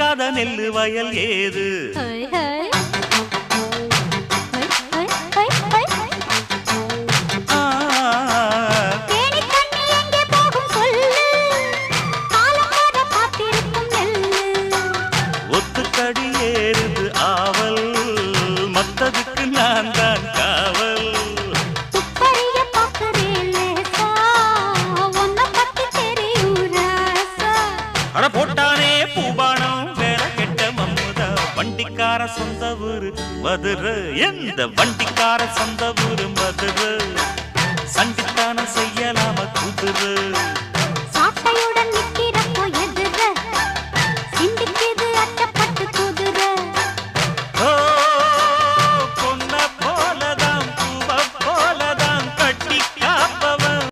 விதைக்காத நெல்லு வயல் ஏது ஒத்துக்கடி ஏறுது ஆவல் மத்ததுக்கு நான் தான் காவல் அட போட்டானே பூபானம் வேற கெட்ட மம்முதா வண்டிக்கார சொந்த ஊரு மதுரை எந்த வண்டிக்கார சொந்த ஊரு மதுரை